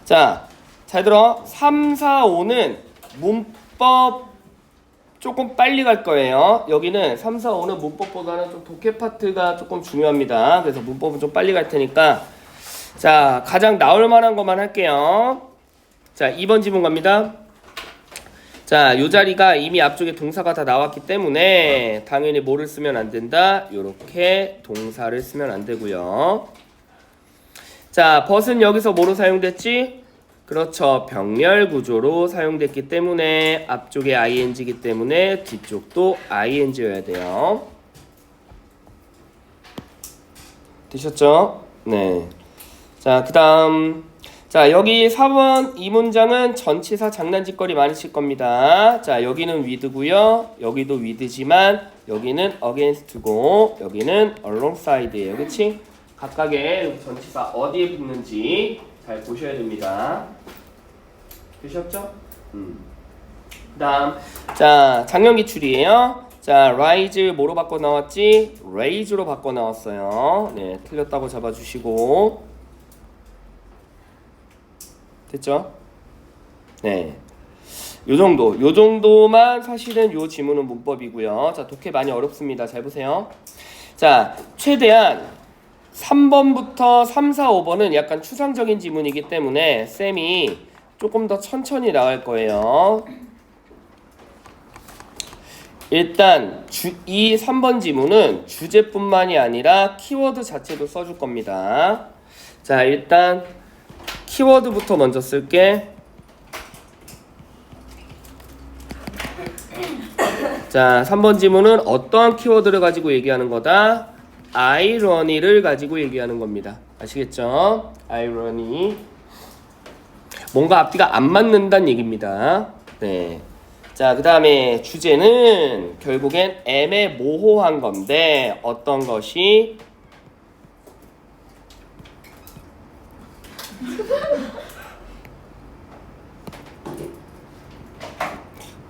자, 잘 들어. 3, 4, 5는 문법 조금 빨리 갈 거예요. 여기는 3, 4, 5는 문법보다는 좀 독해 파트가 조금 중요합니다. 그래서 문법은 좀 빨리 갈 테니까 자, 가장 나올 만한 것만 할게요. 자, 2번 지문 갑니다. 자, 요 자리가 이미 앞쪽에 동사가 다 나왔기 때문에 당연히 뭐를 쓰면 안 된다? 요렇게 동사를 쓰면 안 되고요. 자, but은 여기서 뭐로 사용됐지? 그렇죠. 병렬 구조로 사용됐기 때문에 앞쪽에 ing이기 때문에 뒤쪽도 ing여야 돼요. 되셨죠? 네. 자, 그 다음 자, 여기 4번 이 문장은 전치사 장난짓거리 많이 칠 겁니다. 자, 여기는 with고요. 여기도 with지만 여기는 against고 여기는 alongside예요. 그치? 각각의 전치사 어디에 붙는지 잘 보셔야 됩니다. 되셨죠? 그 다음 자, 작년 기출이에요. 자, rise 뭐로 바꿔 나왔지? raise로 바꿔 나왔어요. 네, 틀렸다고 잡아주시고 됐죠? 네. 요 정도만 사실은 요 지문은 문법이고요. 자, 독해 많이 어렵습니다. 잘 보세요. 자, 최대한 3번부터 3, 4, 5번은 약간 추상적인 지문이기 때문에 쌤이 조금 더 천천히 나갈 거예요. 일단 이 3번 지문은 주제뿐만이 아니라 키워드 자체도 써줄 겁니다. 자, 일단 키워드부터 먼저 쓸게. 자, 3번 지문은 어떠한 키워드를 가지고 얘기하는 거다? irony를 가지고 얘기하는 겁니다. 아시겠죠? irony. 뭔가 앞뒤가 안 맞는다는 얘기입니다. 네. 자, 그 다음에 주제는 결국엔 애매모호한 건데 어떤 것이?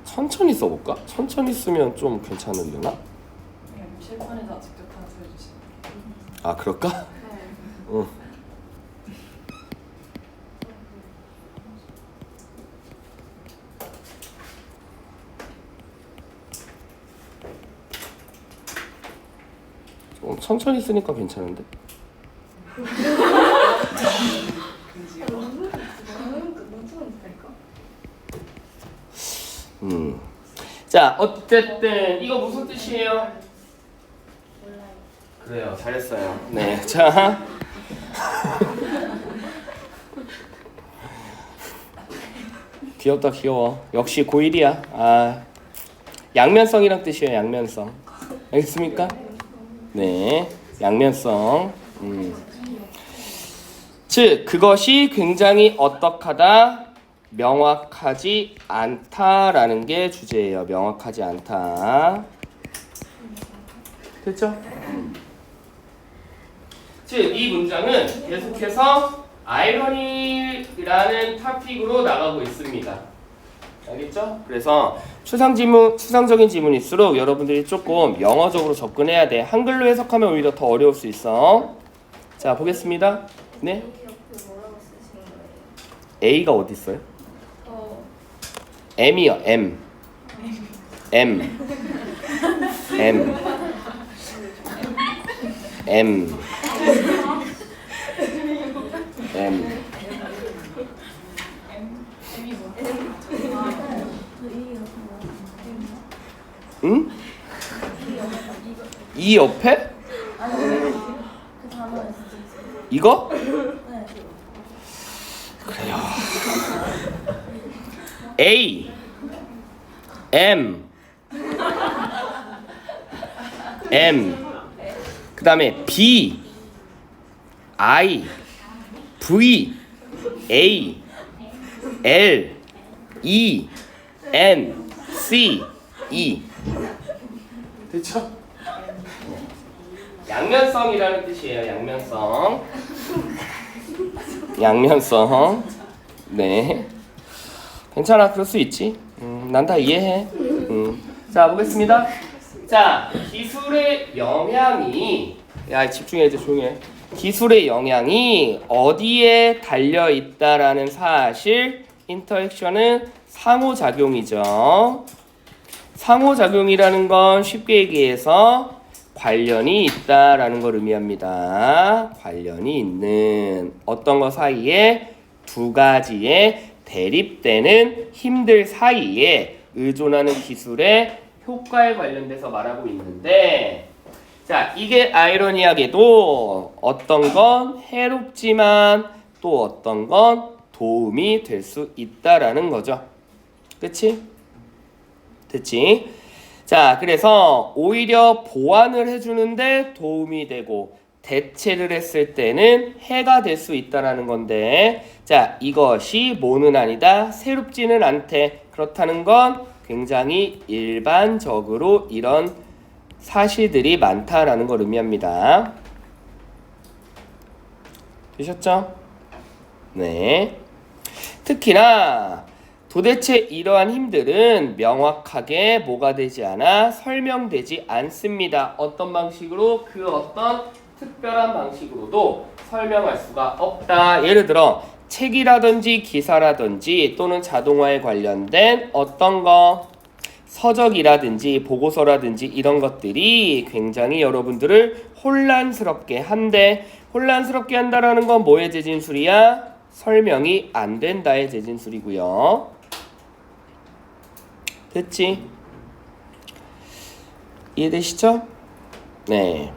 천천히 써볼까? 천천히 쓰면 좀 괜찮으려나? 실판에다 직접 다 써주시면. 아, 그럴까? 네. 응. 좀 천천히 쓰니까 괜찮은데? 자, 어쨌든 이거 무슨 뜻이에요? 그래요, 잘했어요. 네, 자, 귀엽다 귀여워. 역시 고1이야. 아, 양면성이란 뜻이에요. 양면성. 알겠습니까? 네, 양면성. 즉, 그것이 굉장히 어떡하다, 명확하지 않다라는 게 주제예요. 명확하지 않다. 됐죠? 즉, 이 문장은 계속해서 irony라는 토픽으로 나가고 있습니다. 알겠죠? 그래서 추상적인 지문일수록 여러분들이 조금 영어적으로 접근해야 돼. 한글로 해석하면 오히려 더 어려울 수 있어. 자, 보겠습니다. 네? A가 어디 있어요? M이요. M. M. M. M. M. 응? 이 옆에? 이거? 그래요. A, M, M, 그 다음에 B, I, V, A, L, E, N, C, E. 됐죠? 양면성이라는 뜻이에요. 양면성. 양면성. 네. 괜찮아. 그럴 수 있지. 난 다 이해해. 자, 보겠습니다. 자, 기술의 영향이, 야, 집중해, 이제 조용해. 기술의 영향이 어디에 달려 있다라는 사실, 인터액션은 상호작용이죠. 상호작용이라는 건 쉽게 얘기해서 관련이 있다라는 걸 의미합니다. 관련이 있는 어떤 것 사이에 두 가지의 대립되는 힘들 사이에 의존하는 기술의 효과에 관련돼서 말하고 있는데, 자, 이게 아이러니하게도 어떤 건 해롭지만 또 어떤 건 도움이 될 수 있다라는 거죠. 그치? 됐지? 자, 그래서 오히려 보완을 해주는데 도움이 되고 대체를 했을 때는 해가 될 수 있다라는 건데, 자, 이것이 뭐는 아니다, 새롭지는 않대. 그렇다는 건 굉장히 일반적으로 이런 사실들이 많다라는 걸 의미합니다. 되셨죠? 네. 특히나 도대체 이러한 힘들은 명확하게 뭐가 되지 않아 설명되지 않습니다. 어떤 방식으로? 그 어떤 특별한 방식으로도 설명할 수가 없다. 예를 들어 책이라든지 기사라든지 또는 자동화에 관련된 어떤 거, 서적이라든지 보고서라든지 이런 것들이 굉장히 여러분들을 혼란스럽게 한데, 혼란스럽게 한다라는 건 뭐의 재진술이야? 설명이 안 된다의 재진술이고요. 됐지? 이해되시죠? 네.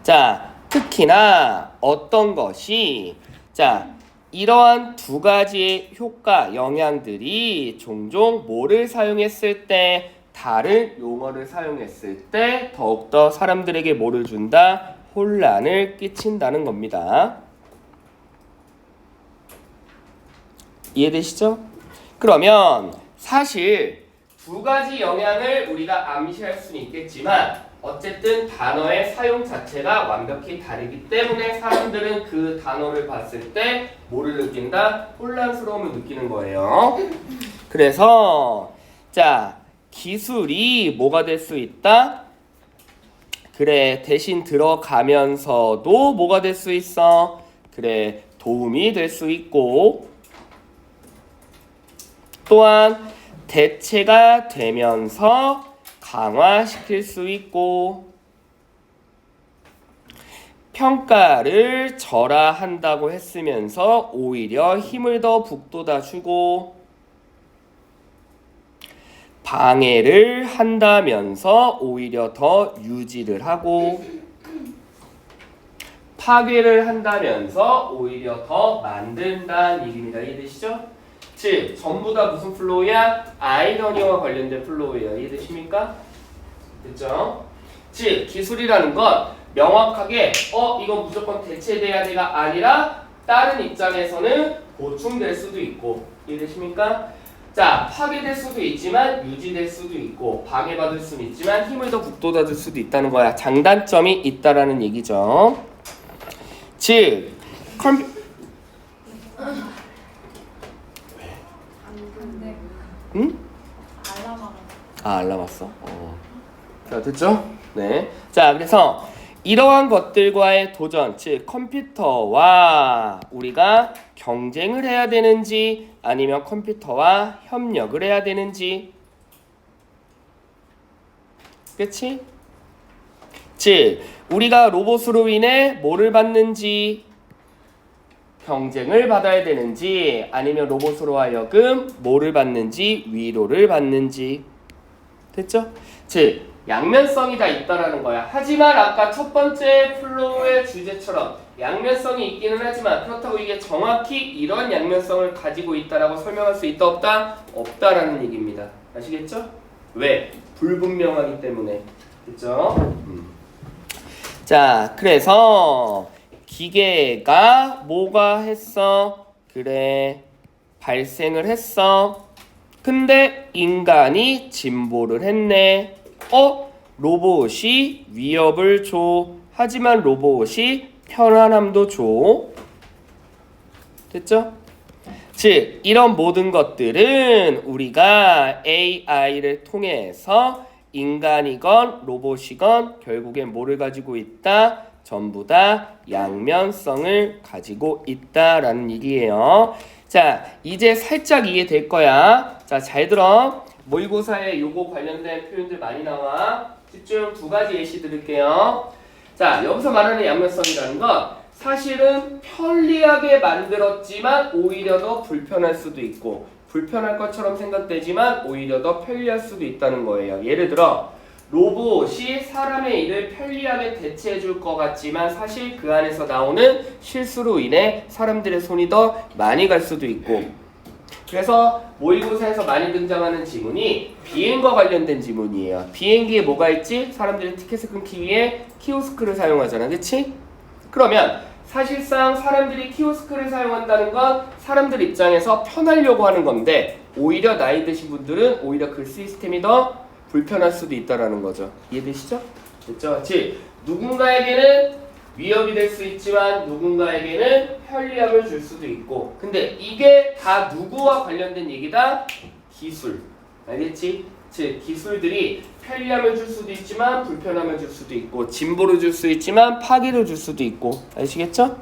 자, 특히나 어떤 것이, 자, 이러한 두 가지의 효과, 영향들이 종종 뭐를 사용했을 때, 다른 용어를 사용했을 때 더욱더 사람들에게 뭐를 준다? 혼란을 끼친다는 겁니다. 이해되시죠? 그러면 사실 두 가지 영향을 우리가 암시할 수는 있겠지만 어쨌든 단어의 사용 자체가 완벽히 다르기 때문에 사람들은 그 단어를 봤을 때 뭐를 느낀다? 혼란스러움을 느끼는 거예요. 그래서 자, 기술이 뭐가 될 수 있다? 그래, 대신 들어가면서도 뭐가 될 수 있어? 그래, 도움이 될 수 있고, 또한 대체가 되면서 강화시킬 수 있고, 평가를 절하한다고 했으면서 오히려 힘을 더 북돋아주고, 방해를 한다면서 오히려 더 유지를 하고, 파괴를 한다면서 오히려 더 만든다는 얘기입니다. 이해되시죠? 즉, 전부 다 무슨 플로우야? 아이러니와 관련된 플로우예요. 이해되십니까? 됐죠? 즉, 기술이라는 건 명확하게 이건 무조건 대체돼야 돼가 아니라 다른 입장에서는 보충될 수도 있고, 이해되십니까? 자, 파괴될 수도 있지만 유지될 수도 있고, 방해받을 수는 있지만 힘을 더 북돋아줄 수도 있다는 거야. 장단점이 있다라는 얘기죠. 즉, 응? 알람 왔어? 자, 됐죠? 네. 자, 그래서 이러한 것들과의 도전, 즉 컴퓨터와 우리가 경쟁을 해야 되는지 아니면 컴퓨터와 협력을 해야 되는지, 그치? 즉 우리가 로봇으로 인해 뭐를 받는지, 경쟁을 받아야 되는지 아니면 로봇으로 하여금 뭐를 받는지, 위로를 받는지. 됐죠? 즉 양면성이 다 있다라는 거야. 하지만 아까 첫 번째 플로우의 주제처럼 양면성이 있기는 하지만 그렇다고 이게 정확히 이런 양면성을 가지고 있다라고 설명할 수 있다 없다? 없다라는 얘기입니다. 아시겠죠? 왜? 불분명하기 때문에. 됐죠? 자, 그래서 기계가 뭐가 했어? 그래, 발생을 했어. 근데 인간이 진보를 했네. 로봇이 위협을 줘. 하지만 로봇이 편안함도 줘. 됐죠? 즉, 이런 모든 것들은 우리가 AI를 통해서 인간이건 로봇이건 결국엔 뭐를 가지고 있다? 전부 다 양면성을 가지고 있다라는 얘기예요. 자, 이제 살짝 이해될 거야. 자, 잘 들어. 모의고사에 요거 관련된 표현들 많이 나와. 집중. 두 가지 예시 드릴게요. 자, 여기서 말하는 양면성이라는 건 사실은 편리하게 만들었지만 오히려 더 불편할 수도 있고, 불편할 것처럼 생각되지만 오히려 더 편리할 수도 있다는 거예요. 예를 들어 로봇이 사람의 일을 편리하게 대체해 줄 것 같지만 사실 그 안에서 나오는 실수로 인해 사람들의 손이 더 많이 갈 수도 있고, 그래서 모의고사에서 많이 등장하는 지문이 비행과 관련된 지문이에요. 비행기에 뭐가 있지? 사람들이 티켓을 끊기 위해 키오스크를 사용하잖아. 그치? 그러면 사실상 사람들이 키오스크를 사용한다는 건 사람들 입장에서 편하려고 하는 건데, 오히려 나이 드신 분들은 오히려 그 시스템이 더 불편할 수도 있다라는 거죠. 이해되시죠? 됐죠? 즉 누군가에게는 위협이 될 수 있지만 누군가에게는 편리함을 줄 수도 있고, 근데 이게 다 누구와 관련된 얘기다? 기술. 알겠지? 즉 기술들이 편리함을 줄 수도 있지만 불편함을 줄 수도 있고, 진보를 줄 수 있지만 파괴를 줄 수도 있고. 아시겠죠?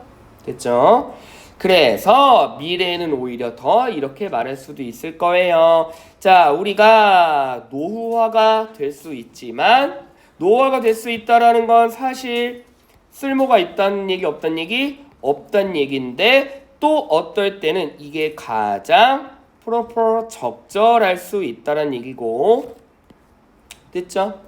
됐죠? 그래서 미래에는 오히려 더 이렇게 말할 수도 있을 거예요. 자, 우리가 노후화가 될 수 있지만, 노후화가 될 수 있다라는 건 사실 쓸모가 있다는 얘기 없다는 얘기? 없다는 얘기인데, 또 어떨 때는 이게 가장 프로퍼 적절할 수 있다는 얘기고, 됐죠?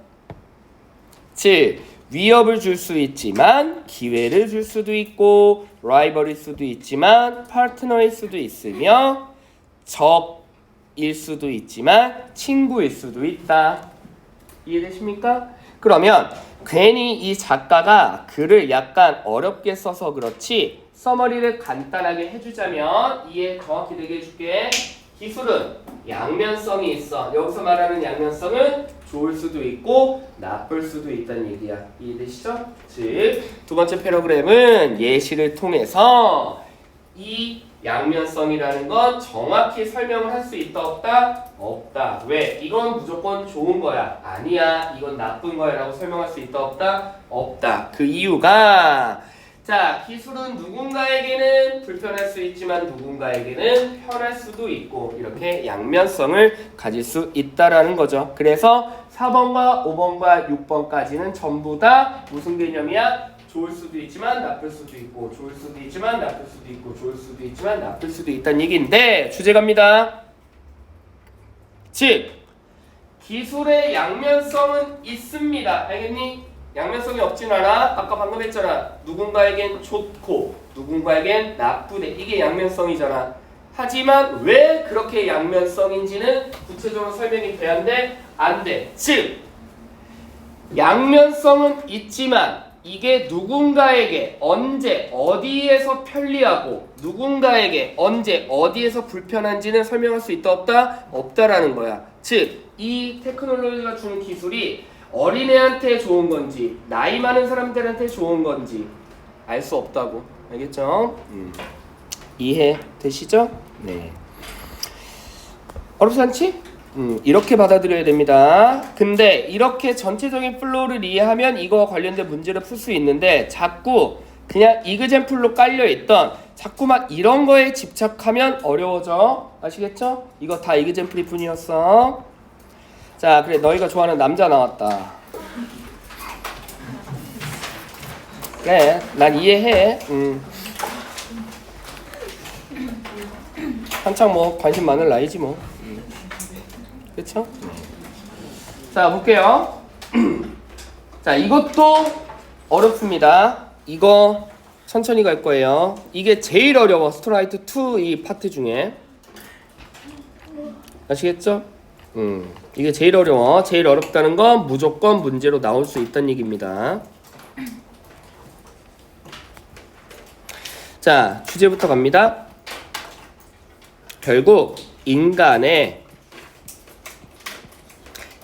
즉 위협을 줄 수 있지만 기회를 줄 수도 있고, 라이벌일 수도 있지만 파트너일 수도 있으며, 적일 수도 있지만 친구일 수도 있다. 이해되십니까? 그러면 괜히 이 작가가 글을 약간 어렵게 써서 그렇지, 서머리를 간단하게 해주자면 이해 정확히 되게 해줄게. 기술은 양면성이 있어. 여기서 말하는 양면성은 좋을 수도 있고 나쁠 수도 있다는 얘기야. 이해되시죠? 즉, 두 번째 패러그램은 예시를 통해서 이 양면성이라는 건 정확히 설명을 할 수 있다 없다? 없다. 왜? 이건 무조건 좋은 거야. 아니야. 이건 나쁜 거야 라고 설명할 수 있다 없다? 없다. 그 이유가, 자, 기술은 누군가에게는 불편할 수 있지만 누군가에게는 편할 수도 있고, 이렇게 양면성을 가질 수 있다라는 거죠. 그래서 4번과 5번과 6번까지는 전부 다 무슨 개념이야? 좋을 수도 있지만 나쁠 수도 있고, 좋을 수도 있지만 나쁠 수도 있고, 좋을 수도 있지만 나쁠 수도 있다는 얘기인데, 주제 갑니다. 즉 기술의 양면성은 있습니다. 알겠니? 양면성이 없진 않아. 아까 방금 했잖아. 누군가에겐 좋고 누군가에겐 나쁘대. 이게 양면성이잖아. 하지만 왜 그렇게 양면성인지는 구체적으로 설명이 돼야 돼? 안 돼. 즉 양면성은 있지만 이게 누군가에게 언제 어디에서 편리하고 누군가에게 언제 어디에서 불편한지는 설명할 수 있다 없다? 없다라는 거야. 즉 이 테크놀로지가 주는 기술이 어린애한테 좋은 건지 나이 많은 사람들한테 좋은 건지 알 수 없다고. 알겠죠? 이해 되시죠? 네. 어렵지 않지? 이렇게 받아들여야 됩니다. 근데 이렇게 전체적인 플로우를 이해하면 이거와 관련된 문제를 풀 수 있는데, 자꾸 그냥 이그젠플로 깔려있던 자꾸만 이런 거에 집착하면 어려워져. 아시겠죠? 이거 다 이그젠플일 뿐이었어. 자, 그래, 너희가 좋아하는 남자 나왔다. 그래, 난 이해해. 한창 뭐 관심 많을 나이지 뭐. 그쵸? 자, 볼게요. 자, 이것도 어렵습니다. 이거 천천히 갈 거예요. 이게 제일 어려워. 스트라이트 2 이 파트 중에. 아시겠죠? 이게 제일 어려워. 제일 어렵다는 건 무조건 문제로 나올 수 있다는 얘기입니다. 자, 주제부터 갑니다. 결국 인간의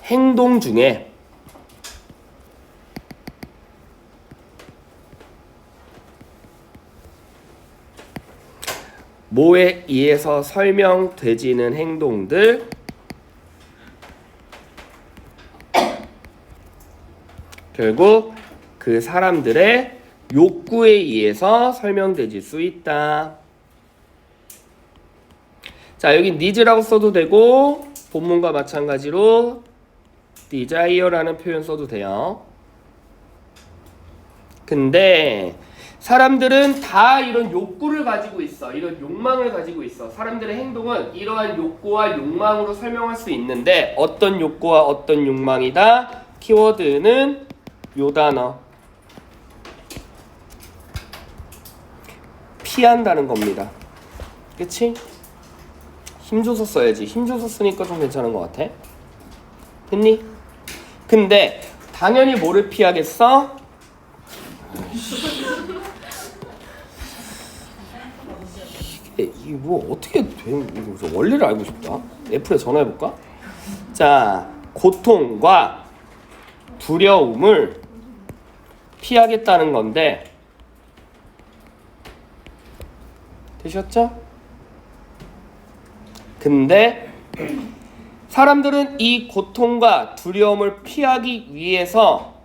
행동 중에 뭐에 의해서 설명되지는 행동들, 결국 그 사람들의 욕구에 의해서 설명되질 수 있다. 자, 여기 needs라고 써도 되고 본문과 마찬가지로 desire라는 표현 써도 돼요. 근데 사람들은 다 이런 욕구를 가지고 있어. 이런 욕망을 가지고 있어. 사람들의 행동은 이러한 욕구와 욕망으로 설명할 수 있는데 어떤 욕구와 어떤 욕망이다? 키워드는 요 단어. 피한다는 겁니다. 그치? 힘줘서 써야지. 힘줘서 쓰니까 좀 괜찮은 것 같아. 됐니? 근데 당연히 뭐를 피하겠어? 이게 뭐 어떻게 되는 거죠? 원리를 알고 싶다. 애플에 전화해볼까? 자, 고통과 두려움을 피하겠다는 건데 되셨죠? 근데 사람들은 이 고통과 두려움을 피하기 위해서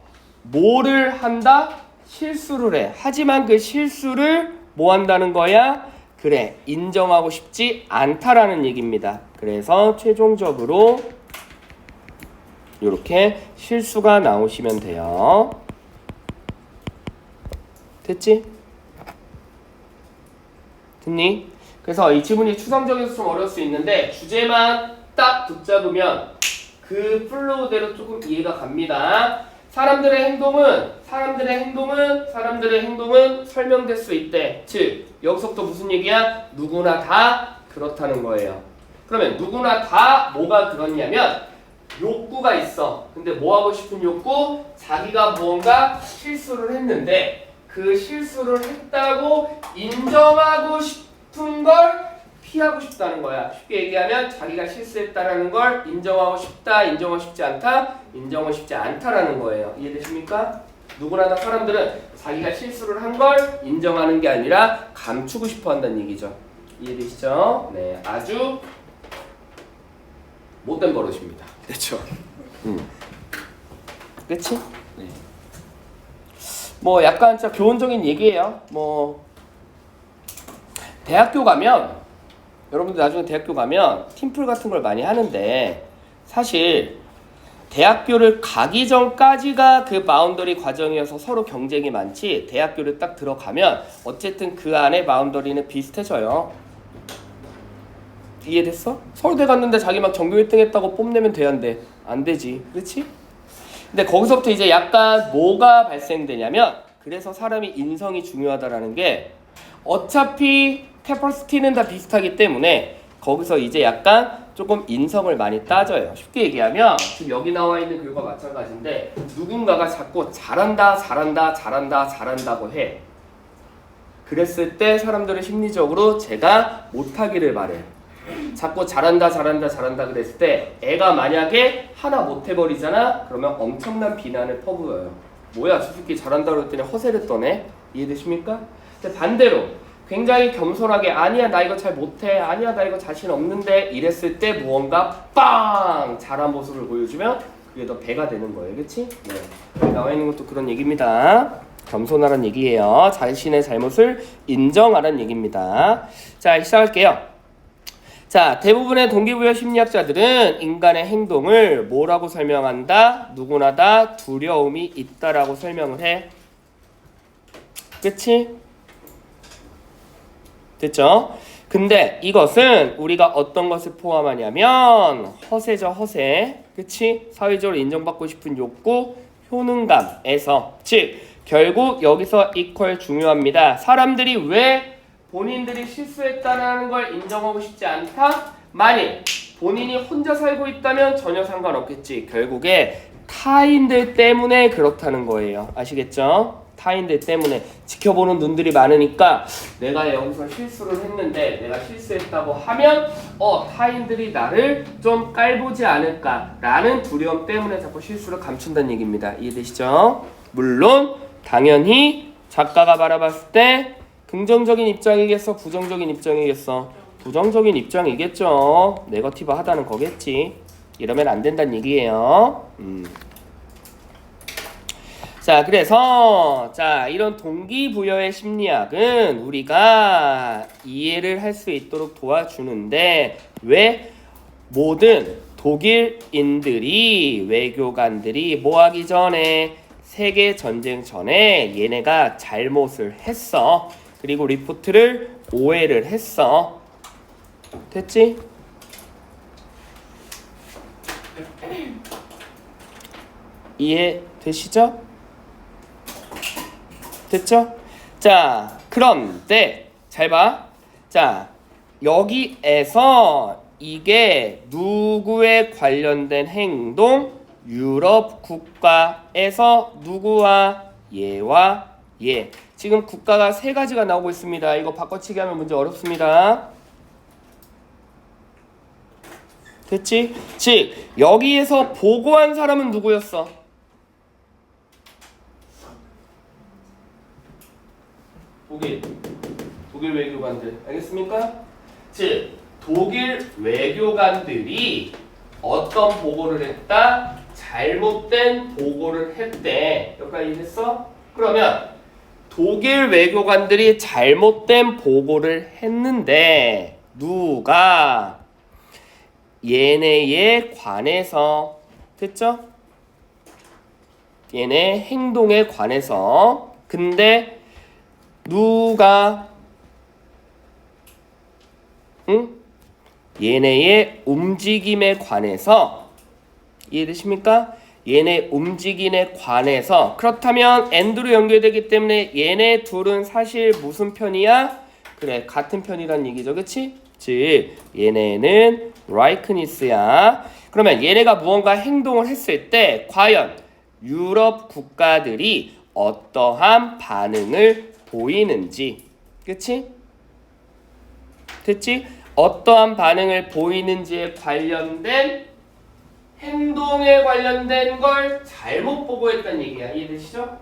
뭐를 한다? 실수를 해. 하지만 그 실수를 뭐 한다는 거야? 그래, 인정하고 싶지 않다라는 얘기입니다. 그래서 최종적으로 이렇게 실수가 나오시면 돼요. 됐지? 됐니? 그래서 이 지문이 추상적이어서 좀 어려울 수 있는데 주제만 딱 붙잡으면 그 플로우대로 조금 이해가 갑니다. 사람들의 행동은 설명될 수 있대. 즉 여기서부터 무슨 얘기야? 누구나 다 그렇다는 거예요. 그러면 누구나 다 뭐가 그렇냐면 욕구가 있어. 근데 뭐 하고 싶은 욕구? 자기가 무언가 실수를 했는데 그 실수를 했다고 인정하고 싶은 걸 피하고 싶다는 거야. 쉽게 얘기하면 자기가 실수했다라는 걸 인정하고 싶다, 인정하고 싶지 않다, 인정하고 싶지 않다라는 거예요. 이해되십니까? 누구나 다 사람들은 자기가 실수를 한 걸 인정하는 게 아니라 감추고 싶어 한다는 얘기죠. 이해되시죠? 네, 아주 못된 버릇입니다. 그렇죠? 그치? 네. 뭐 약간 진짜 교훈적인 얘기예요. 뭐 대학교 가면 여러분들 나중에 대학교 가면 팀플 같은 걸 많이 하는데 사실 대학교를 가기 전까지가 그 바운더리 과정이어서 서로 경쟁이 많지 대학교를 딱 들어가면 어쨌든 그 안에 바운더리는 비슷해져요. 이해됐어? 서울대 갔는데 자기 막 전교 1등 했다고 뽐내면 돼야인데 안 되지. 그렇지? 근데 거기서부터 이제 약간 뭐가 발생되냐면 그래서 사람이 인성이 중요하다라는 게 어차피 캐퍼시티는 다 비슷하기 때문에 거기서 이제 약간 조금 인성을 많이 따져요. 쉽게 얘기하면 지금 여기 나와 있는 글과 마찬가지인데 누군가가 자꾸 잘한다고 해. 그랬을 때 사람들은 심리적으로 제가 못하기를 바래. 자꾸 잘한다 그랬을 때 애가 만약에 하나 못해버리잖아? 그러면 엄청난 비난을 퍼부어요. 뭐야 저 새끼 잘한다 그랬더니 허세를 떠네? 이해되십니까? 근데 반대로 굉장히 겸손하게 아니야 나 이거 잘 못해 아니야 나 이거 자신 없는데 이랬을 때 무언가 빵 잘한 모습을 보여주면 그게 더 배가 되는 거예요. 그치? 네. 여기 나와 있는 것도 그런 얘기입니다. 겸손하란 얘기예요. 자신의 잘못을 인정하란 얘기입니다. 자 시작할게요. 자 대부분의 동기부여 심리학자들은 인간의 행동을 뭐라고 설명한다? 누구나 다 두려움이 있다라고 설명을 해. 그치? 됐죠? 근데 이것은 우리가 어떤 것을 포함하냐면 허세죠. 허세. 그치? 사회적으로 인정받고 싶은 욕구, 효능감에서 즉 결국 여기서 이퀄 중요합니다. 사람들이 왜 본인들이 실수했다는 걸 인정하고 싶지 않다? 만일 본인이 혼자 살고 있다면 전혀 상관없겠지. 결국에 타인들 때문에 그렇다는 거예요. 아시겠죠? 타인들 때문에 지켜보는 눈들이 많으니까 내가 여기서 실수를 했는데 내가 실수했다고 하면 타인들이 나를 좀 깔보지 않을까 라는 두려움 때문에 자꾸 실수를 감춘다는 얘기입니다. 이해되시죠? 물론 당연히 작가가 바라봤을 때 긍정적인 입장이겠어? 부정적인 입장이겠어? 부정적인 입장이겠죠. 네거티브하다는 거겠지. 이러면 안 된다는 얘기예요. 자, 그래서 자, 이런 동기부여의 심리학은 우리가 이해를 할 수 있도록 도와주는데 왜 모든 독일인들이 외교관들이 뭐 하기 전에 세계 전쟁 전에 얘네가 잘못을 했어. 그리고 리포트를 오해를 했어. 됐지? 이해되시죠? 됐죠? 자, 그런데 잘 봐. 자, 여기에서 이게 누구에 관련된 행동? 유럽 국가에서 누구와 얘와 얘. 지금 국가가 세 가지가 나오고 있습니다. 이거 바꿔치기 하면 문제 어렵습니다. 됐지? 즉 여기에서 보고한 사람은 누구였어? 독일 외교관들. 알겠습니까? 즉 독일 외교관들이 어떤 보고를 했다? 잘못된 보고를 했대. 여기까지 이해했어? 그러면 독일 외교관들이 잘못된 보고를 했는데 누가 얘네에 관해서 됐죠? 얘네 행동에 관해서 근데 누가 얘네의 움직임에 관해서 이해되십니까? 얘네 움직임에 관해서 그렇다면 and로 연결되기 때문에 얘네 둘은 사실 무슨 편이야? 그래 같은 편이란 얘기죠. 그치? 즉 얘네는 라이크니스야. 그러면 얘네가 무언가 행동을 했을 때 과연 유럽 국가들이 어떠한 반응을 보이는지 그치? 됐지? 어떠한 반응을 보이는지에 관련된 행동에 관련된 걸 잘못 보고했다는 얘기야. 이해되시죠?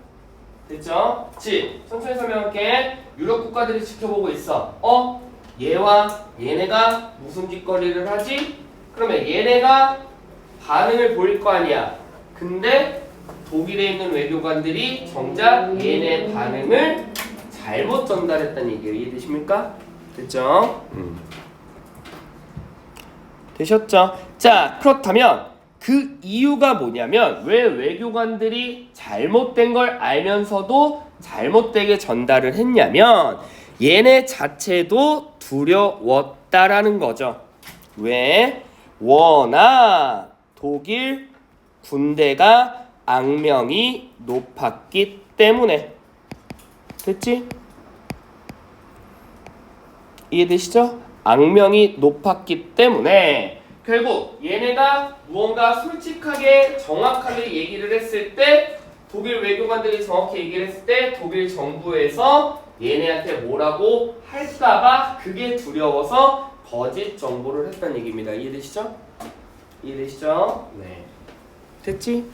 됐죠? 즉 천천히 설명할게. 유럽 국가들이 지켜보고 있어. 얘와 얘네가 무슨 짓거리를 하지? 그러면 얘네가 반응을 보일 거 아니야. 근데 독일에 있는 외교관들이 정작 얘네 반응을 잘못 전달했다는 얘기예요. 이해되십니까? 됐죠? 되셨죠? 자, 그렇다면 그 이유가 뭐냐면 왜 외교관들이 잘못된 걸 알면서도 잘못되게 전달을 했냐면 얘네 자체도 두려웠다라는 거죠. 왜? 워낙 독일 군대가 악명이 높았기 때문에. 됐지? 이해되시죠? 악명이 높았기 때문에 결국 얘네가 무언가 솔직하게 정확하게 얘기를 했을 때 독일 외교관들이 정확히 얘기를 했을 때 독일 정부에서 얘네한테 뭐라고 할까봐 그게 두려워서 거짓 정보를 했다는 얘기입니다. 이해되시죠? 이해되시죠? 네. 됐지?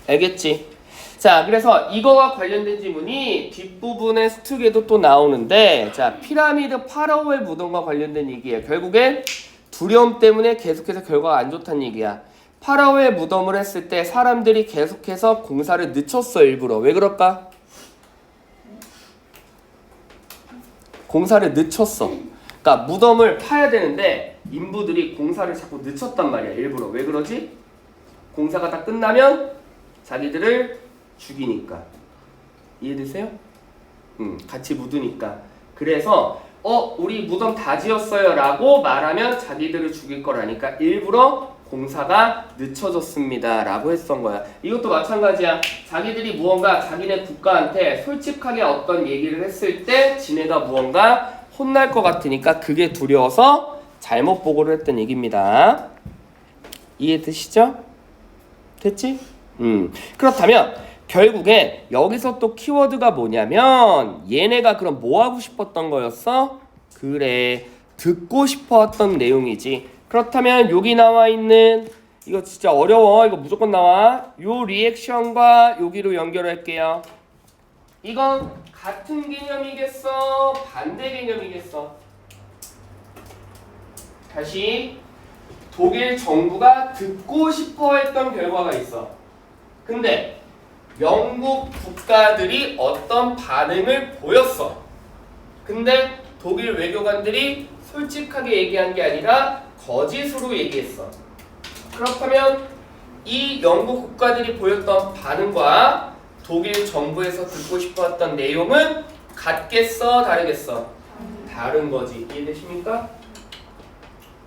알겠지? 자, 그래서 이거와 관련된 지문이 뒷부분의 수특에도 또 나오는데 자, 피라미드 파라오의 무덤과 관련된 얘기예요. 결국엔 두려움 때문에 계속해서 결과가 안 좋다는 얘기야. 파라오의 무덤을 했을 때 사람들이 계속해서 공사를 늦췄어. 일부러. 왜 그럴까? 공사를 늦췄어. 그러니까 무덤을 파야 되는데 인부들이 공사를 자꾸 늦췄단 말이야. 일부러. 왜 그러지? 공사가 다 끝나면 자기들을 죽이니까. 이해되세요? 같이 묻으니까. 그래서 우리 무덤 다 지었어요 라고 말하면 자기들을 죽일 거라니까 일부러 공사가 늦춰졌습니다 라고 했던 거야. 이것도 마찬가지야. 자기들이 무언가 자기네 국가한테 솔직하게 어떤 얘기를 했을 때 지네가 무언가 혼날 것 같으니까 그게 두려워서 잘못 보고를 했던 얘기입니다. 이해되시죠? 됐지? 그렇다면 결국엔 여기서 또 키워드가 뭐냐면 얘네가 그럼 뭐 하고 싶었던 거였어? 그래, 듣고 싶었던 내용이지. 그렇다면 여기 나와 있는 이거 진짜 어려워. 이거 무조건 나와. 요 리액션과 여기로 연결할게요. 이건 같은 개념이겠어? 반대 개념이겠어? 다시 독일 정부가 듣고 싶어 했던 결과가 있어. 근데 영국 국가들이 어떤 반응을 보였어. 근데 독일 외교관들이 솔직하게 얘기한 게 아니라 거짓으로 얘기했어. 그렇다면 이 영국 국가들이 보였던 반응과 독일 정부에서 듣고 싶었던 내용은 같겠어, 다르겠어? 다른 거지. 이해되십니까?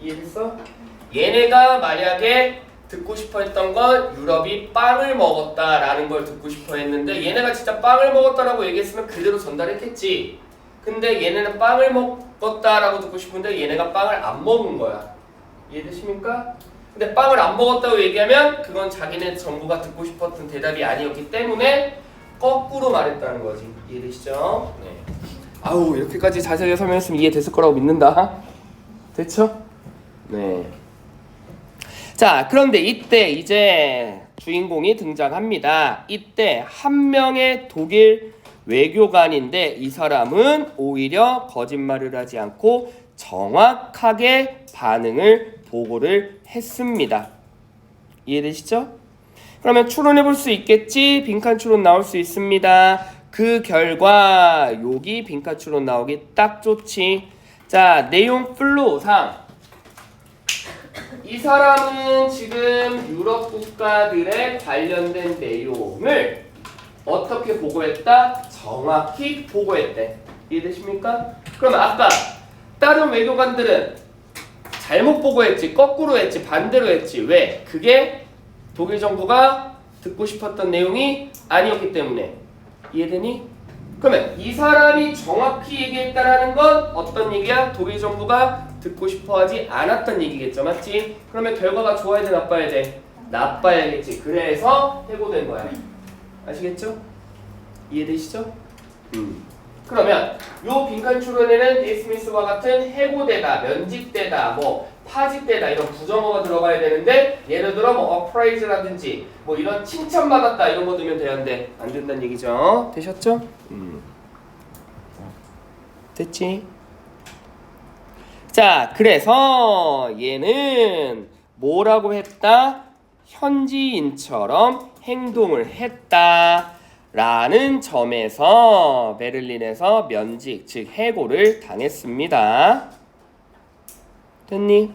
이해됐어? 얘네가 만약에 듣고 싶어 했던 건 유럽이 빵을 먹었다라는 걸 듣고 싶어 했는데 얘네가 진짜 빵을 먹었다라고 얘기했으면 그대로 전달했겠지. 근데 얘네는 빵을 먹었다라고 듣고 싶은데 얘네가 빵을 안 먹은 거야. 이해되십니까? 근데 빵을 안 먹었다고 얘기하면 그건 자기네 정부가 듣고 싶었던 대답이 아니었기 때문에 거꾸로 말했다는 거지. 이해되시죠? 네. 아우, 이렇게까지 자세하게 설명했으면 이해됐을 거라고 믿는다. 됐죠? 네. 자, 그런데 이때 이제 주인공이 등장합니다. 이때 한 명의 독일 외교관인데 이 사람은 오히려 거짓말을 하지 않고 정확하게 반응을 보고를 했습니다. 이해되시죠? 그러면 추론해 볼 수 있겠지? 빈칸 추론 나올 수 있습니다. 그 결과 여기 빈칸 추론 나오기 딱 좋지. 자, 내용 플로우상 이 사람은 지금 유럽 국가들의 관련된 내용을 어떻게 보고했다? 정확히 보고했대. 이해되십니까? 그럼 아까 다른 외교관들은 잘못 보고했지, 거꾸로 했지, 반대로 했지. 왜? 그게 독일 정부가 듣고 싶었던 내용이 아니었기 때문에. 이해되니? 그러면 이 사람이 정확히 얘기했다라는 건 어떤 얘기야? 독일 정부가 듣고 싶어하지 않았던 얘기겠죠, 맞지? 그러면 결과가 좋아야 돼, 나빠야 돼? 나빠야겠지. 그래서 해고된 거야. 아시겠죠? 이해되시죠? 그러면 요 빈칸 추론에는 네이스미스와 같은 해고되다, 면직되다, 뭐 파직되다 이런 부정어가 들어가야 되는데 예를 들어 뭐 어프라이즈라든지 뭐 이런 칭찬받았다 이런 거 넣으면 되는데 안 된다는 얘기죠. 되셨죠? 됐지? 자, 그래서 얘는 뭐라고 했다? 현지인처럼 행동을 했다 라는 점에서 베를린에서 면직, 즉 해고를 당했습니다. 됐니?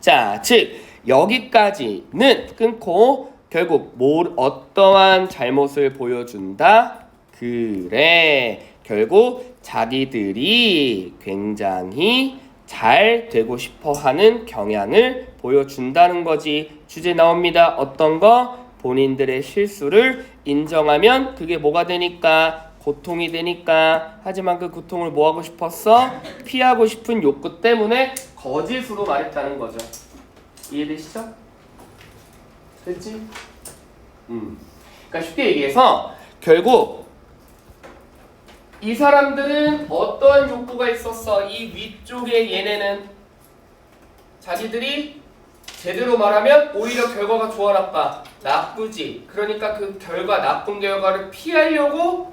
자, 즉 여기까지는 끊고 결국 어떠한 잘못을 보여준다? 그래, 결국 자기들이 굉장히 잘 되고 싶어하는 경향을 보여준다는 거지. 주제 나옵니다. 어떤 거? 본인들의 실수를 인정하면 그게 뭐가 되니까? 고통이 되니까. 하지만 그 고통을 뭐 하고 싶었어? 피하고 싶은 욕구 때문에 거짓으로 말했다는 거죠. 이해되시죠? 됐지? 그러니까 쉽게 얘기해서 결국 이 사람들은 어떠한 욕구가 있었어? 이 위쪽에 얘네는 자기들이 제대로 말하면 오히려 결과가 좋아, 나빠? 나쁘지. 그러니까 그 결과, 나쁜 결과를 피하고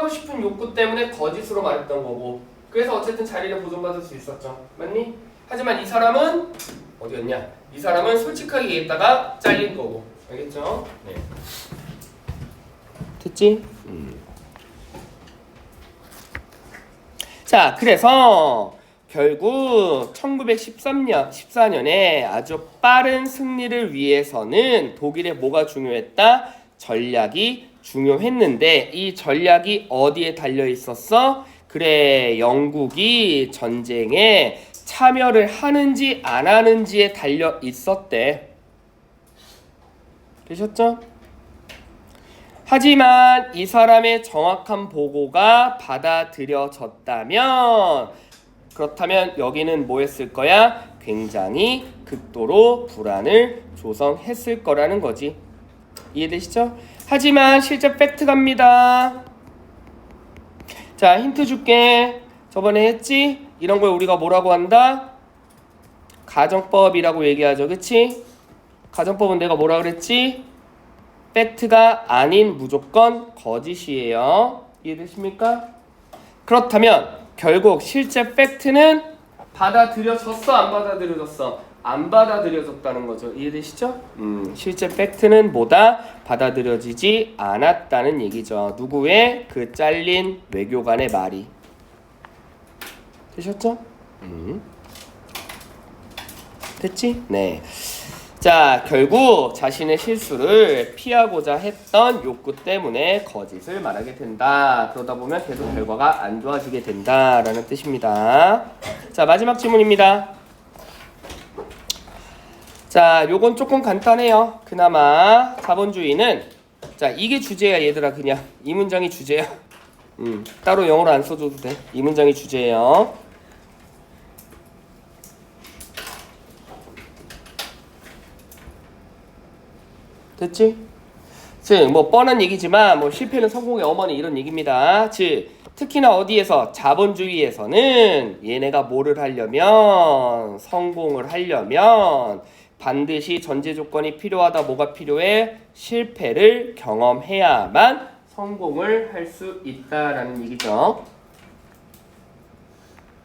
싶은 욕구 때문에 거짓으로 말했던 거고. 그래서 어쨌든 자리를 보존받을 수 있었죠. 맞니? 하지만 이 사람은 어디였냐? 이 사람은 솔직하게 얘기했다가 잘린 거고. 알겠죠? 네. 됐지? 자, 그래서 결국 1914년에 아주 빠른 승리를 위해서는 독일에 뭐가 중요했다? 전략이 중요했는데 이 전략이 어디에 달려 있었어? 그래, 영국이 전쟁에 참여를 하는지 안 하는지에 달려 있었대. 되셨죠? 하지만 이 사람의 정확한 보고가 받아들여졌다면 그렇다면 여기는 뭐 했을 거야? 굉장히 극도로 불안을 조성했을 거라는 거지. 이해되시죠? 하지만 실제 팩트 갑니다. 자, 힌트 줄게. 저번에 했지? 이런 걸 우리가 뭐라고 한다? 가정법이라고 얘기하죠. 그치? 가정법은 내가 뭐라 그랬지? 팩트가 아닌 무조건 거짓이에요. 이해되십니까? 그렇다면 결국 실제 팩트는 받아들여졌어, 안 받아들여졌어? 안 받아들여졌다는 거죠. 이해되시죠? 실제 팩트는 뭐다? 받아들여지지 않았다는 얘기죠. 누구의? 그 잘린 외교관의 말이. 되셨죠? 됐지? 네. 자, 결국 자신의 실수를 피하고자 했던 욕구 때문에 거짓을 말하게 된다. 그러다 보면 계속 결과가 안 좋아지게 된다라는 뜻입니다. 자, 마지막 질문입니다. 자, 요건 조금 간단해요. 그나마 자본주의는, 자, 이게 주제야 얘들아. 그냥 이 문장이 주제야. 따로 영어로 안 써줘도 돼. 이 문장이 주제예요. 됐지? 즉, 뭐 뻔한 얘기지만 뭐 실패는 성공의 어머니 이런 얘기입니다. 즉, 특히나 어디에서? 자본주의에서는 얘네가 뭐를 하려면, 성공을 하려면 반드시 전제 조건이 필요하다. 뭐가 필요해? 실패를 경험해야만 성공을 할 수 있다라는 얘기죠.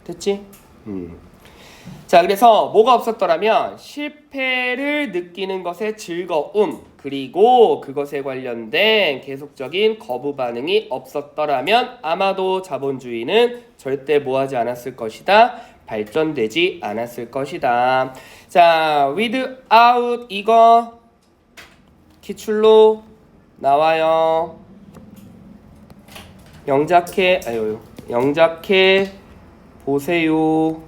됐지? 자, 그래서 뭐가 없었더라면 실패를 느끼는 것의 즐거움, 그리고 그것에 관련된 계속적인 거부 반응이 없었더라면 아마도 자본주의는 절대 뭐하지 않았을 것이다. 발전되지 않았을 것이다. 자, without 이거 기출로 나와요. 영작해 보세요.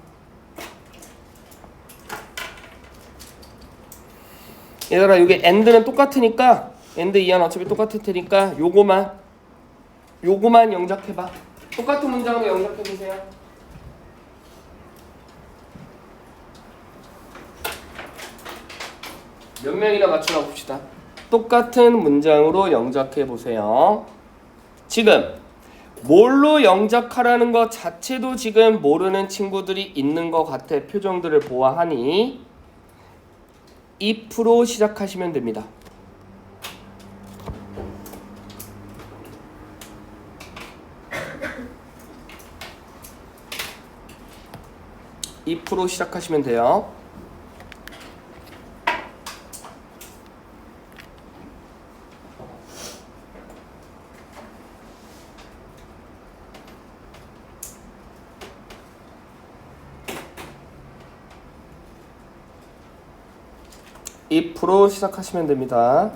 얘들아, 이게 and는 똑같으니까 and 이하는 어차피 똑같을 테니까 요거만 영작해봐. 똑같은 문장으로 영작해보세요. 몇 명이나 맞추나 봅시다. 똑같은 문장으로 영작해보세요. 지금 뭘로 영작하라는 것 자체도 지금 모르는 친구들이 있는 것 같아. 표정들을 보아하니 if로 시작하시면 됩니다. if로 시작하시면 돼요. if로 시작하시면 됩니다.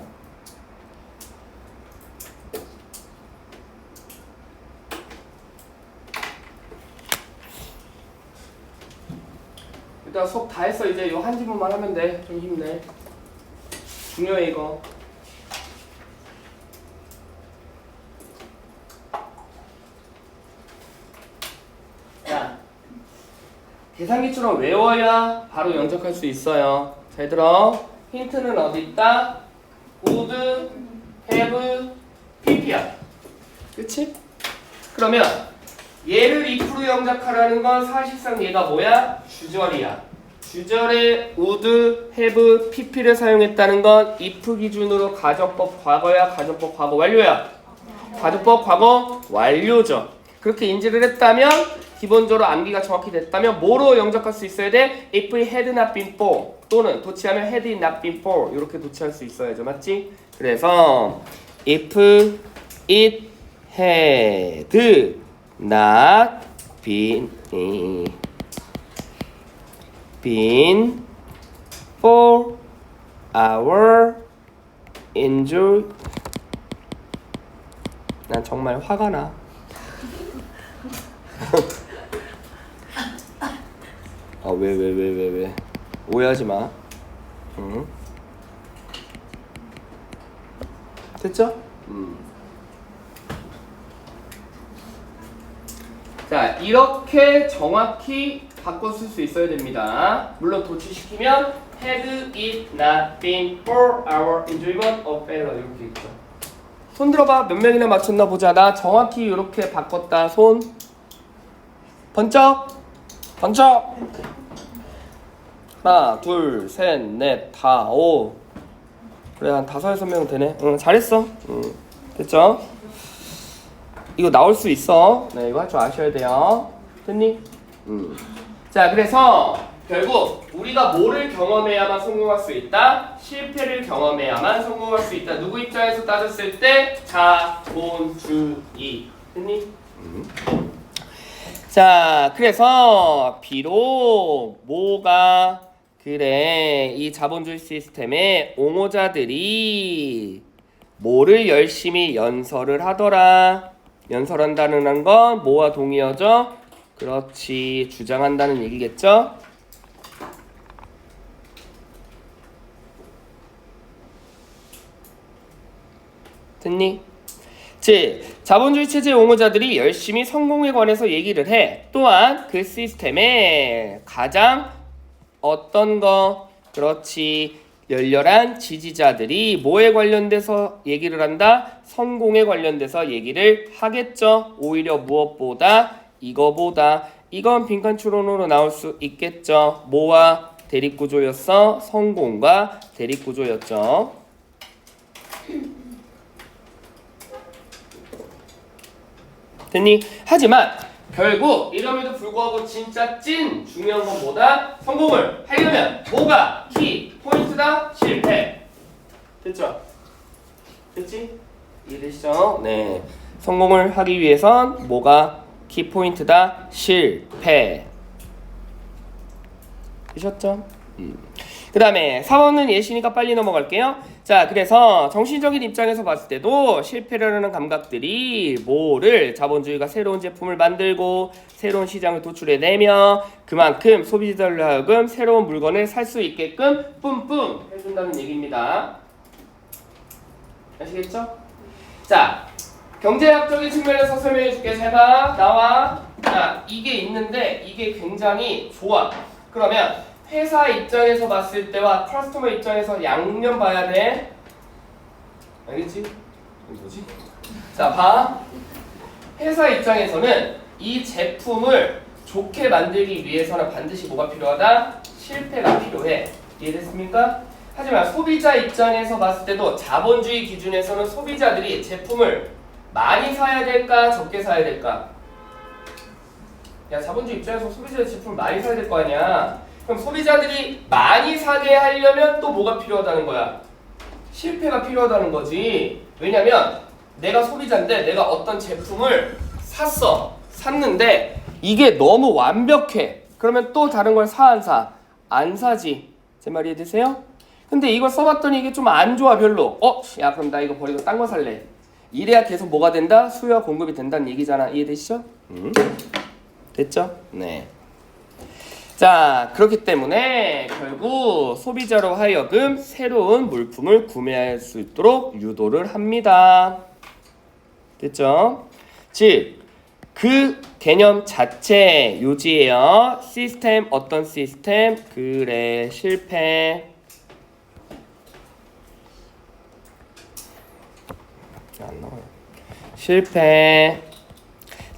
일단 수업 다 했어. 이제 요 한 지문만 하면 돼. 좀 힘내. 중요해 이거. 야, 계산기처럼 외워야 바로 영작할 수 있어요. 잘 들어. 힌트는 어디 있다? would, have, pp야. 그치? 그러면 얘를 if로 영작하라는 건 사실상 얘가 뭐야? 주절이야. 주절에 would, have, pp를 사용했다는 건 if 기준으로 가정법 과거야? 가정법 과거 완료야? 가정법 과거 완료죠. 그렇게 인지를 했다면 기본적으로 암기가 정확히 됐다면 뭐로 영작할 수 있어야 돼? If it had not been for 또는 도치하면 had it not been for 이렇게 도치할 수 있어야죠. 맞지? 그래서 if it had not been for our enjoy 난 정말 화가 나. 아, 왜 오해하지 마. 응. 됐죠? 자, 이렇게 정확히 바꿔 쓸 수 있어야 됩니다. 물론 도치시키면 had it not been for our enjoyment of failure 이렇게 있죠. 손 들어봐. 몇 명이나 맞췄나 보자. 나 정확히 이렇게 바꿨다. 손 번쩍 하나 둘 셋 넷 다 오 그래 한 5-6명 되네. 응, 잘했어. 됐죠? 이거 나올 수 있어. 네, 이거 할 줄 아셔야 돼요. 됐니? 자, 그래서 결국 우리가 뭐를 경험해야만 성공할 수 있다? 실패를 경험해야만 성공할 수 있다. 누구 입장에서 따졌을 때? 자본주의. 됐니? 자, 그래서 비록 뭐가 그래 이 자본주의 시스템의 옹호자들이 뭐를 열심히 연설을 하더라. 연설한다는 건 뭐와 동의어죠? 그렇지, 주장한다는 얘기겠죠? 됐니? 즉, 자본주의 체제의 옹호자들이 열심히 성공에 관해서 얘기를 해. 또한 그 시스템에 가장 어떤 거? 그렇지, 열렬한 지지자들이 뭐에 관련돼서 얘기를 한다? 성공에 관련돼서 얘기를 하겠죠. 오히려 무엇보다 이거보다 이건 빈칸 추론으로 나올 수 있겠죠. 뭐와 대립구조였어? 성공과 대립구조였죠. 됐니? 하지만 결국 이럼에도 불구하고 진짜 찐 중요한 건 뭐다? 성공을 하려면 뭐가 키 포인트다? 실패. 됐죠? 됐지? 이해되시죠? 네. 성공을 하기 위해선 뭐가 키 포인트다? 실패. 되셨죠? 그 다음에 4번은 예시니까 빨리 넘어갈게요. 자, 그래서 정신적인 입장에서 봤을 때도 실패라는 감각들이 뭐를 자본주의가 새로운 제품을 만들고 새로운 시장을 도출해내며 그만큼 소비자들로 하여금 새로운 물건을 살 수 있게끔 뿜뿜 해준다는 얘기입니다. 아시겠죠? 자, 경제학적인 측면에서 설명해 줄게. 잘 봐. 나와. 자, 이게 있는데 이게 굉장히 좋아. 그러면 회사 입장에서 봤을 때와 커스터머 입장에서 양면 봐야 돼. 알겠지? 이게 뭐지? 자, 봐. 회사 입장에서는 이 제품을 좋게 만들기 위해서는 반드시 뭐가 필요하다? 실패가 필요해. 이해됐습니까? 하지만 소비자 입장에서 봤을 때도 자본주의 기준에서는 소비자들이 제품을 많이 사야 될까? 적게 사야 될까? 야, 자본주의 입장에서 소비자 제품을 많이 사야 될 거 아니야. 그럼 소비자들이 많이 사게 하려면 또 뭐가 필요하다는 거야? 실패가 필요하다는 거지. 왜냐면 내가 소비자인데 내가 어떤 제품을 샀는데 이게 너무 완벽해. 그러면 또 다른 걸 사 안 사? 안 사지. 제 말 이해되세요? 근데 이걸 써봤더니 이게 좀 안 좋아 별로. 야 그럼 나 이거 버리고 딴 거 살래. 이래야 계속 뭐가 된다? 수요와 공급이 된다는 얘기잖아. 이해되시죠? 됐죠? 네. 자, 그렇기 때문에 결국 소비자로 하여금 새로운 물품을 구매할 수 있도록 유도를 합니다. 됐죠? 즉, 그 개념 자체 요지예요. 시스템, 어떤 시스템? 그래, 실패. 안 나와요. 실패.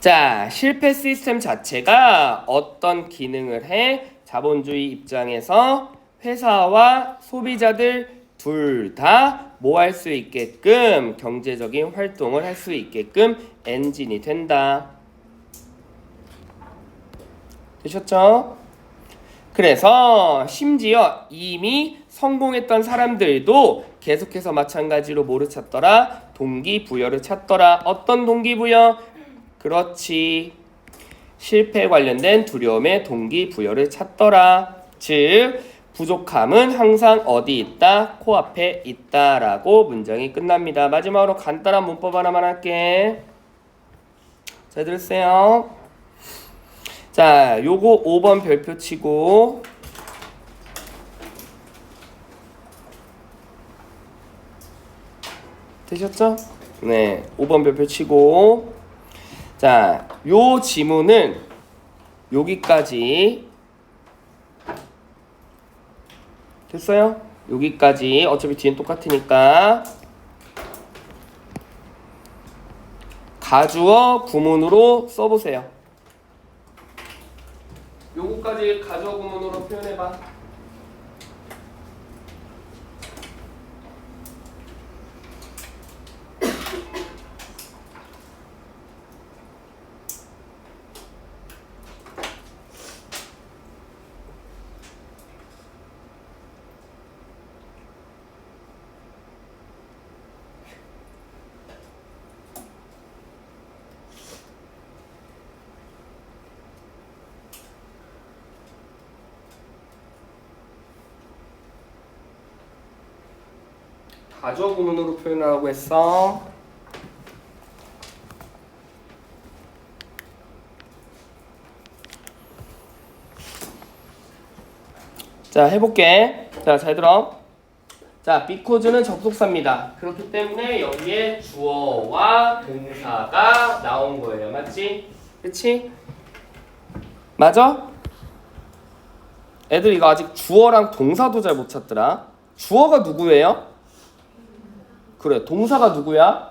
자, 실패 시스템 자체가 어떤 기능을 해? 자본주의 입장에서 회사와 소비자들 둘 다 뭐 할 수 있게끔 경제적인 활동을 할 수 있게끔 엔진이 된다. 되셨죠? 그래서 심지어 이미 성공했던 사람들도 계속해서 마찬가지로 뭐를 찾더라? 동기부여를 찾더라. 어떤 동기부여? 그렇지. 실패에 관련된 두려움의 동기부여를 찾더라. 즉, 부족함은 항상 어디 있다? 코앞에 있다라고 문장이 끝납니다. 마지막으로 간단한 문법 하나만 할게. 잘 들으세요. 자, 요거 5번 별표 치고 되셨죠? 네, 5번 별표 치고 자, 요 지문은 여기까지 됐어요? 여기까지 어차피 뒤엔 똑같으니까 가주어 구문으로 써보세요. 요거까지 가주어 구문으로 표현해봐. 가주어 구문으로 표현하라고 했어. 자, 해볼게. 자, 잘 들어. 자, because는 접속사입니다. 그렇기 때문에 여기에 주어와 동사가 나온 거예요. 맞지? 그치? 맞아? 애들 이거 아직 주어랑 동사도 잘 못 찾더라. 주어가 누구예요? 그래, 동사가 누구야?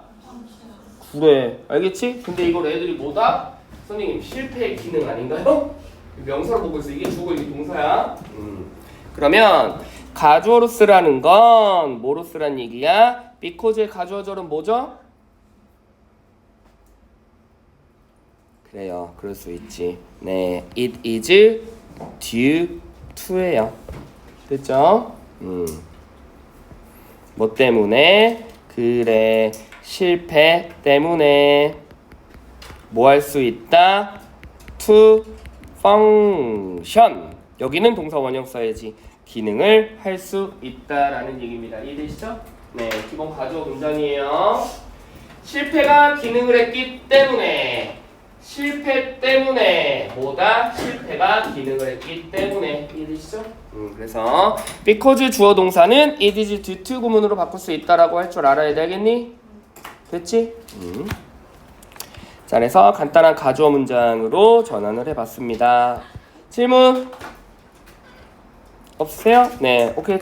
그래, 알겠지? 근데 이걸 애들이 뭐다? 선생님, 실패의 기능 아닌가요? 명사로 보고 있어. 이게 주어, 이게 동사야. 그러면 가주어로 쓰라는 건 뭐로 쓰란 얘기야? because의 가주어절은 뭐죠? 그래요, 그럴 수 있지. 네, it is due to예요. 됐죠? 뭐 때문에? 그래, 실패 때문에 뭐 할 수 있다? to function. 여기는 동사 원형 써야지. 기능을 할 수 있다라는 얘기입니다. 이해되시죠? 네, 기본 가주어 문장이에요. 실패가 기능을 했기 때문에, 실패 때문에 뭐다? 실패가 기능을 했기 때문에. 이해되시죠? 그래서 because 주어 동사는 it is due to 구문으로 바꿀 수 있다라고 할 줄 알아야 되겠니? 됐지? 자, 그래서 간단한 가주어 문장으로 전환을 해봤습니다. 질문 없으세요? 네, 오케이.